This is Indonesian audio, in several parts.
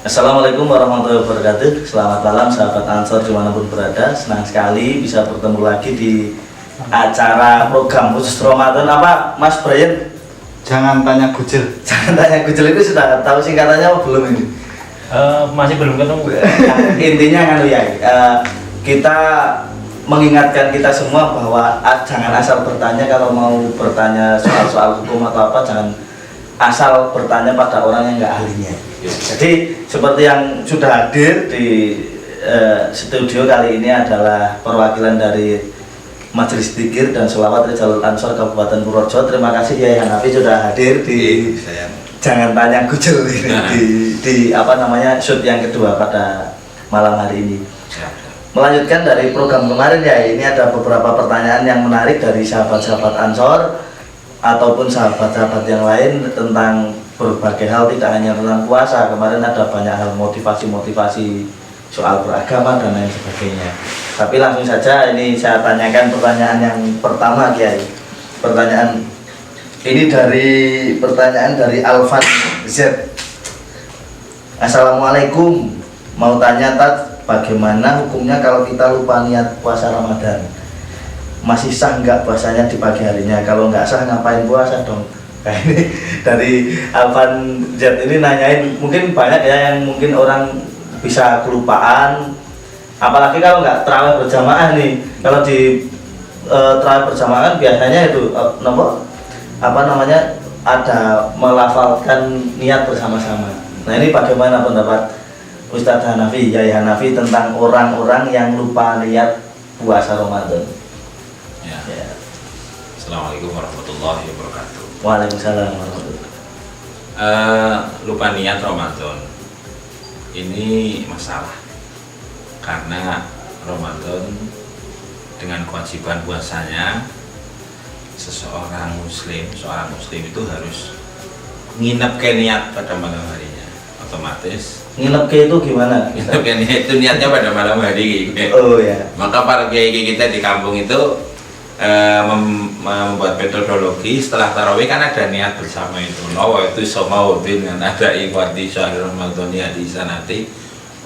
Assalamualaikum warahmatullahi wabarakatuh. Selamat malam sahabat Ansor dimanapun berada. Senang sekali bisa bertemu lagi di acara program khusus Ramadan apa Mas Brian? Jangan tanya Gujil. Jangan tanya Gujil itu sudah tahu singkatannya apa belum ini? Masih belum ketemu. Intinya kan ya, kita mengingatkan kita semua bahwa jangan asal bertanya. Kalau mau bertanya soal-soal hukum atau apa, jangan asal bertanya pada orang yang nggak ahlinya. Jadi seperti yang sudah hadir di studio kali ini adalah perwakilan dari Majelis Dzikir dan Sholawat Rijalul Ansor Kabupaten Purworejo. Terima kasih ya Hanafi sudah hadir di Jangan Tanya Gujil ini di apa namanya shoot yang kedua pada malam hari ini. Melanjutkan dari program kemarin ya, ini ada beberapa pertanyaan yang menarik dari sahabat-sahabat Ansor ataupun sahabat-sahabat yang lain tentang berbagai hal, tidak hanya tentang puasa. Kemarin ada banyak hal motivasi soal beragama dan lain sebagainya. Tapi langsung saja ini saya tanyakan pertanyaan yang pertama Kiai. Pertanyaan ini pertanyaan dari Alvan Z. Assalamualaikum. Mau tanya Tat, bagaimana hukumnya kalau kita lupa niat puasa Ramadan? Masih sah nggak puasanya di pagi harinya? Kalau nggak sah ngapain puasa dong? Nah, ini dari Alvan Z ini nanyain, mungkin banyak ya yang mungkin orang bisa kelupaan, apalagi kalau nggak tarawih berjamaah nih. Kalau di tarawih berjamaah kan biasanya itu apa namanya ada melafalkan niat bersama-sama. Nah ini bagaimana pendapat Ustadz Hanafi, Yai Hanafi tentang orang-orang yang lupa niat puasa Ramadan? Ya. Assalamualaikum warahmatullahi wabarakatuh. Waalaikumsalam warahmatullahi wabarakatuh. Lupa niat Ramadan ini masalah karena Ramadan dengan kewajiban puasanya seorang muslim itu harus nginep ke niat pada malam harinya. Otomatis nginep ke itu gimana? nginep ke niat itu niatnya pada malam hari. Oh ya. Maka para kiai kita di kampung itu membuat metodologi setelah tarawih kan ada niat bersama itu. Nawaitu somauddin dan ada iwati syahr ramadhani di sanati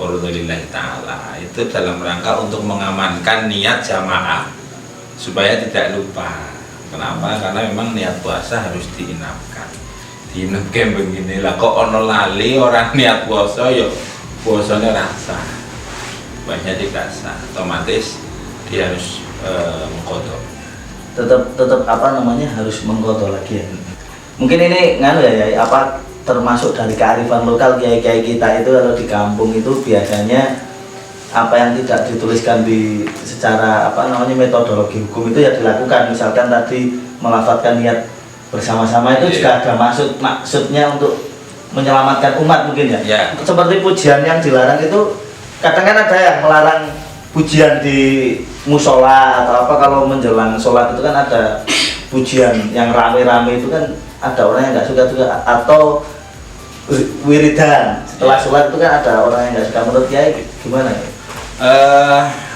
warudulillahi ta'ala. Itu dalam rangka untuk mengamankan niat jamaah supaya tidak lupa. Kenapa? Karena memang niat puasa harus diinapkan. Diinapkan beginilah, kok ono lali orang niat puasa ya puasanya rasa banyak tidak sah. Otomatis dia harus mengkodok. Tetap apa namanya harus menggodol lagi ya. Mungkin ini nganu ya, apa termasuk dari kearifan lokal kiai-kiai kita itu. Kalau di kampung itu biasanya apa yang tidak dituliskan di secara apa namanya metodologi hukum itu ya dilakukan. Misalkan tadi melafatkan niat bersama-sama itu juga ada maksudnya untuk menyelamatkan umat mungkin ya. Seperti pujian yang dilarang itu kadang kan ada yang melarang pujian di musola atau apa, kalau menjelang sholat itu kan ada pujian yang rame-rame itu kan ada orang yang nggak suka juga, atau wiridan setelah sholat itu kan ada orang yang nggak suka. Menurut Kiai gimana ya?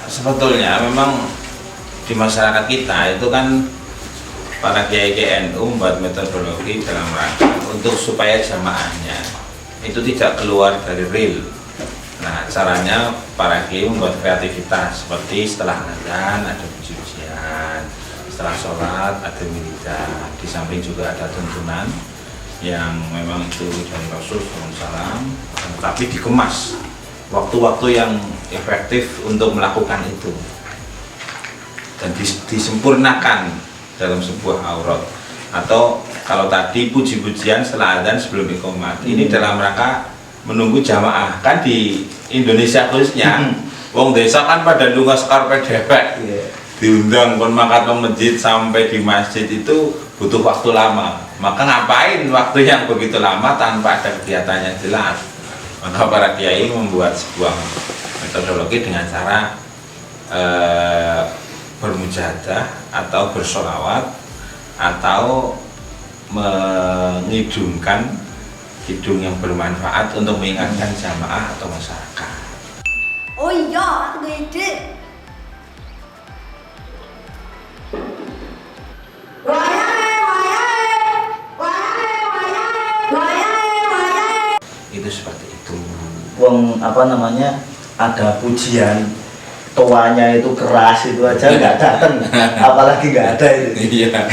Sebetulnya memang di masyarakat kita itu kan para kiai NU membuat metodologi dalam rangka untuk supaya jamaahnya itu tidak keluar dari real. Nah, caranya para kiai membuat kreativitas seperti setelah azan ada pujian, setelah sholat ada wiridan, di samping juga ada tuntunan yang memang itu dari Rasul SAW, tapi dikemas waktu-waktu yang efektif untuk melakukan itu dan disempurnakan dalam sebuah aurat. Atau kalau tadi puji-pujian setelah azan sebelum iqamah, ini dalam rangka menunggu jamaah. Kan di Indonesia khususnya wong desa kan pada lunga sekarpe dewek, diundang kon makan ke masjid sampai di masjid itu butuh waktu lama. Maka ngapain waktu yang begitu lama tanpa ada kegiatannya jelas? Maka para kiai membuat sebuah metodologi dengan cara bermujahadah atau bersolawat atau mengidungkan hidung yang bermanfaat untuk mengingatkan jamaah atau masyarakat. Oh iya, aku gede. Itu seperti itu. wong apa namanya ada pujian toanya itu keras itu aja nggak datang, apalagi nggak ada itu. Iya.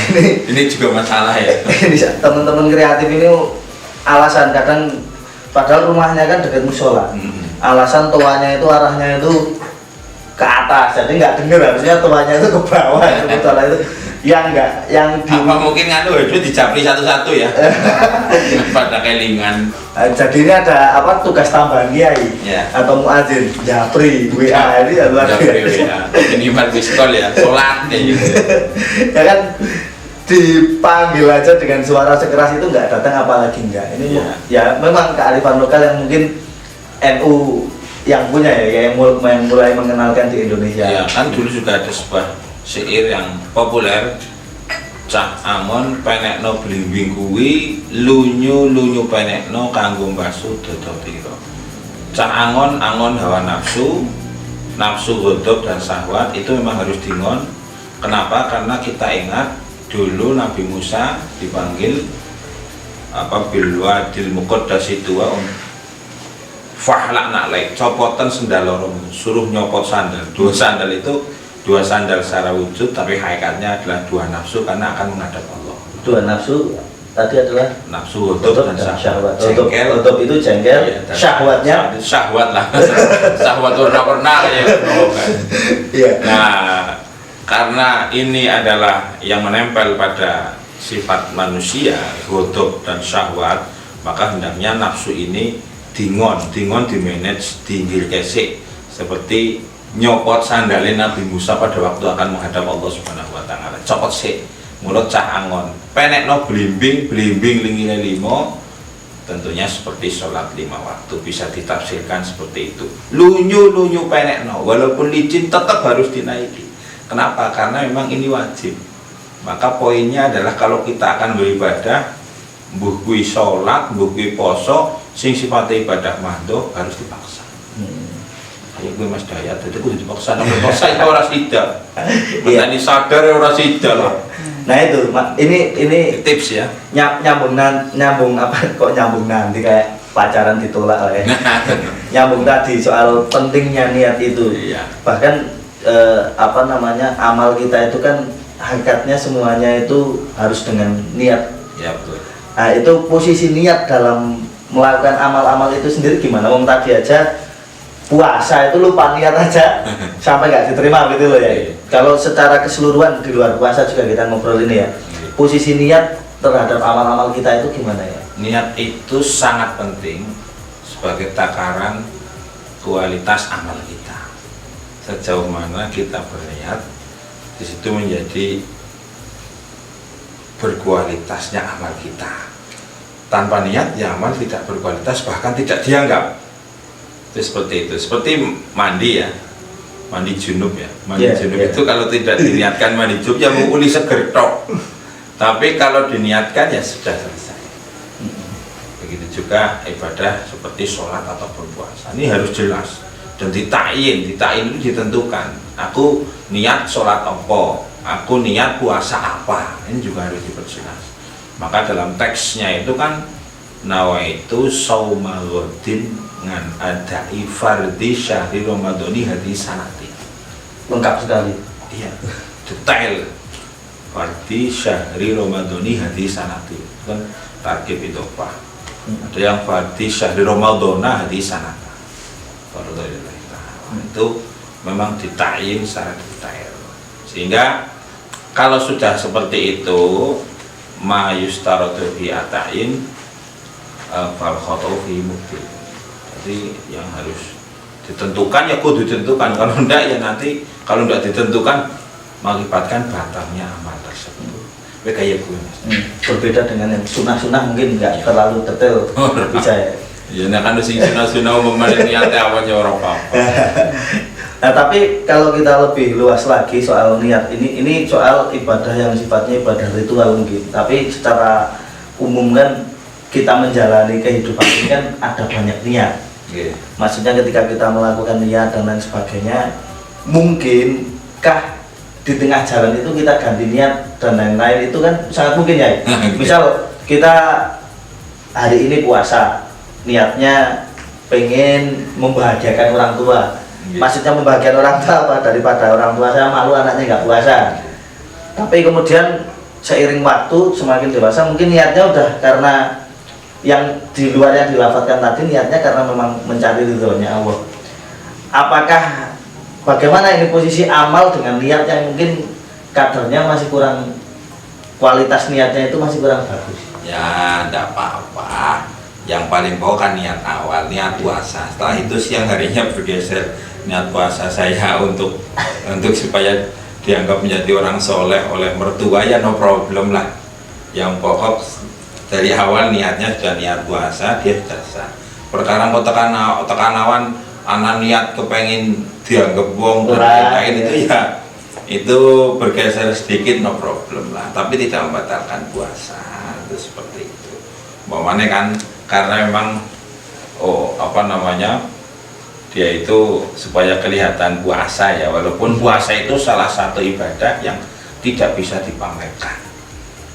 Ini juga masalah ya. Ini teman-teman kreatif ini alasan kadang padahal rumahnya kan dekat musola. Alasan toanya itu arahnya itu ke atas, jadi nggak denger, harusnya toanya itu ke bawah itu musola itu. Yang enggak, yang di Apa mungkin itu dijapri satu-satu ya? Pada kelingan. Jadi ini ada apa tugas tambahan kiai Ya. atau muadzin japri WA ini ya luar Japri biasa. WA. Minimal diskol ya, sholat kayak gitu. Ya kan dipanggil aja dengan suara sekeras itu nggak datang, apalagi enggak. Ini Ya. ya memang kearifan lokal yang mungkin NU yang punya ya, yang mulai mengenalkan di Indonesia. Ya kan dulu juga ada sebuah syair yang populer, cah angon penekno blimbing kuwi lunyu penekno kanggo mbasuh dodo piro. Cah angon hawa nafsu ghadab dan syahwat itu memang harus dingon. Kenapa? Karena kita ingat dulu Nabi Musa dipanggil bilwadil muqaddas itu fahlak naklek, copotan sendal loro, suruh nyopot sandal. Dua sandal secara wujud, tapi hakikatnya adalah dua nafsu karena akan menghadap Allah. Dua nafsu tadi adalah Nafsu ghadab dan syahwat. Jengkel. Ghadab itu jengkel, Iya, dan syahwatnya syahwat lah. Syahwat pernah ya. iya. Nah, karena ini adalah yang menempel pada sifat manusia, ghadab dan syahwat, maka hendaknya nafsu ini dingon di manage, diinggil kesik, seperti nyopot sandalin Nabi Musa pada waktu akan menghadap Allah Subhanahu wa taala. Copot sik, mulut cah angon. Penekno blimbing lingine limo, tentunya seperti sholat 5 waktu, bisa ditafsirkan seperti itu. Lunyu penekno, walaupun licin tetap harus dinaiki. Kenapa? Karena memang ini wajib. Maka poinnya adalah kalau kita akan beribadah, mbuh kuwi sholat, mbuh kuwi poso, sing sifatnya ibadah mandho harus dipaksa. Ya gue Mas Dayat, jadi gue dipaksa, namun paksa itu orang sida. Mentani sadar orang sida lah. Nah itu, ini Tips ya. nyambung apa kok nyambung nanti kayak pacaran ditolak lah ya. Nyambung tadi soal pentingnya niat itu. Iya. Bahkan apa namanya, amal kita itu kan hakikatnya semuanya itu harus dengan niat. Ya betul. Nah itu posisi niat dalam melakukan amal-amal itu sendiri gimana? Wong tadi aja puasa itu lupa niat aja sampai nggak diterima gitu loh ya. Kalau secara keseluruhan di luar puasa juga kita ngobrol ini ya. Posisi niat terhadap amal-amal kita itu gimana ya? Niat itu sangat penting sebagai takaran kualitas amal kita. Sejauh mana kita berniat, di situ menjadi berkualitasnya amal kita. Tanpa niat ya amal tidak berkualitas, bahkan tidak dianggap. Itu seperti itu, seperti mandi ya, mandi junub ya, mandi junub itu kalau tidak diniatkan mandi junub ya mau uli seger tok. Tapi kalau diniatkan ya sudah selesai. Begitu juga ibadah seperti sholat atau berpuasa, ini harus jelas dan ditain itu ditentukan. Aku niat sholat apa, aku niat puasa apa, ini juga harus diperjelas. Maka dalam teksnya itu kan nawaitu sauma ghadin ngan adai fardi syahri ramadhani hadis sanati. Lengkap sekali. Iya, detail. Fardi syahri ramadhani hadis sanati. Kan tarkib itu apa? Ada yang fardi syahri ramadhana hadis sanata. Itu memang ditayin secara detail. Sehingga kalau sudah seperti itu, ma yustaratu fi atain fal khatau fi mubtil. Jadi yang harus ditentukan ya kudu ditentukan, kalau enggak ya nanti kalau enggak ditentukan mengakibatkan batalnya amal tersebut. Kayak gue Mas. Berbeda dengan yang sunah-sunah mungkin nggak terlalu detail bisa ya. Ya nah kan sing sunah-sunah memenuhi niat awalnya orang apa. Nah tapi kalau kita lebih luas lagi soal niat ini soal ibadah yang sifatnya ibadah ritual mungkin, tapi secara umum kan kita menjalani kehidupan ini kan ada banyak niat. Maksudnya ketika kita melakukan niat dan lain sebagainya, mungkinkah di tengah jalan itu kita ganti niat dan lain-lain, itu kan sangat mungkin ya. Misal kita hari ini puasa, niatnya pengen membahagiakan orang tua. Iya. Maksudnya membahagiakan orang tua apa? Daripada orang tua saya malu anaknya nggak puasa. Tapi kemudian seiring waktu semakin dewasa mungkin niatnya udah karena yang di luar yang dilafatkan tadi niatnya karena memang mencari ridhonya Allah. Apakah bagaimana ini posisi amal dengan niat yang mungkin kadarnya masih kurang, kualitas niatnya itu masih kurang bagus? Ya, enggak apa-apa. Yang paling pokok kan niat awal, niat puasa. Setelah itu siang harinya bergeser niat puasa saya untuk supaya dianggap menjadi orang soleh oleh mertua, ya no problem lah. Yang pokok dari awal niatnya sudah niat puasa, dia sudah sah. Perkara mau tekan awan, anak niat kepengen dianggap wong dan lain-lain itu ya itu bergeser sedikit no problem lah, tapi tidak membatalkan puasa. Itu seperti itu. Bagaimana kan karena memang dia itu supaya kelihatan puasa ya, walaupun puasa itu salah satu ibadah yang tidak bisa dipamerkan.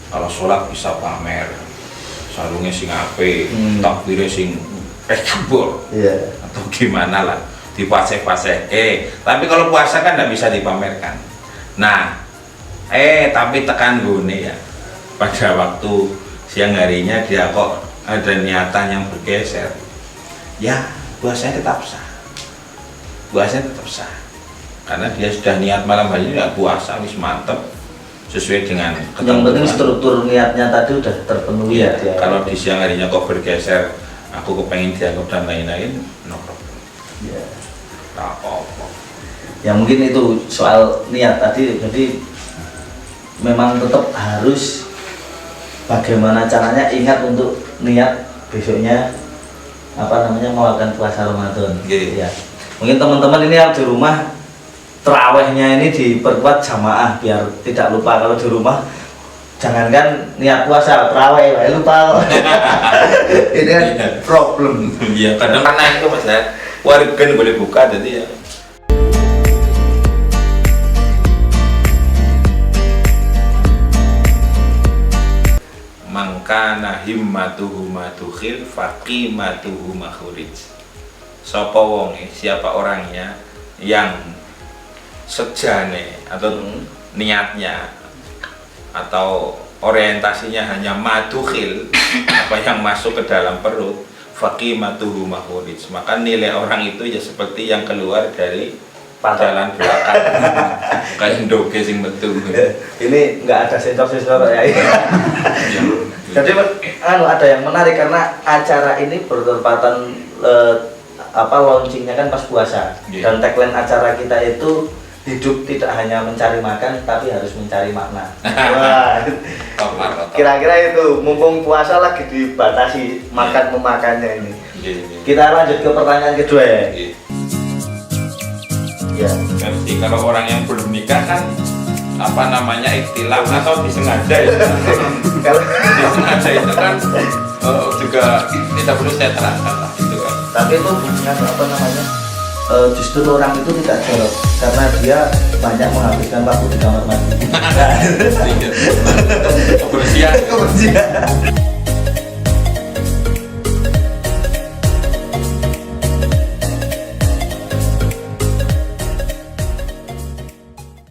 Kalau sholat bisa pamer, sarungnya sing ape, takbirnya sing jebol, atau gimana lah, dipaseh-paseh. Tapi kalau puasa kan tidak bisa dipamerkan. Nah, tapi tekan gune ya, pada waktu siang harinya dia kok ada niatan yang bergeser, ya puasanya tetap sah. Puasanya tetap sah karena dia sudah niat malam hari ini ya puasa wis mantep sesuai dengan yang penting struktur niatnya tadi udah terpenuhi ya. Ya. Kalau di siang harinya kok bergeser, aku kepengen dianggap dan lain-lain, no problem. Ya. Tak apa-apa. Ya mungkin itu soal niat tadi, jadi memang tetap harus bagaimana caranya ingat untuk niat besoknya melakukan puasa Ramadan. Okay. Ya. Mungkin teman-teman ini yang di rumah terawihnya ini diperkuat jamaah biar tidak lupa. Kalau di rumah jangankan niat puasa, terawih lupa. Ini kan problem. Iya, kadang karena itu mas ya, warga boleh buka jadi ya. Mangkana himmatuhu matukhil faqimatuhu makhrij. Sapa wonge, siapa orangnya yang sejane atau niatnya atau orientasinya hanya madukhil, apa yang masuk ke dalam perut, faqimatuhu makhrij, maka nilai orang itu ya seperti yang keluar dari jalan belakang. Kayak doge sing metu. Ini nggak ada sensor-sensor ya. Jadi ada yang menarik karena acara ini bertepatan launchingnya kan pas puasa. Dan tagline acara kita itu hidup tidak hanya mencari makan tapi harus mencari makna. Wah, kira-kira itu mumpung puasa lagi dibatasi makan memakannya ini. Kita lanjut ke pertanyaan kedua ya. Ya. Jadi kalau orang yang belum nikah kan ikhtilaf atau disengaja ya. Kalau disengaja itu kan juga tidak perlu saya terangkan lah itu kan. Tapi itu bukan justru orang itu tidak jorok karena dia banyak menghabiskan waktu di kamar mandi. Kebersihan.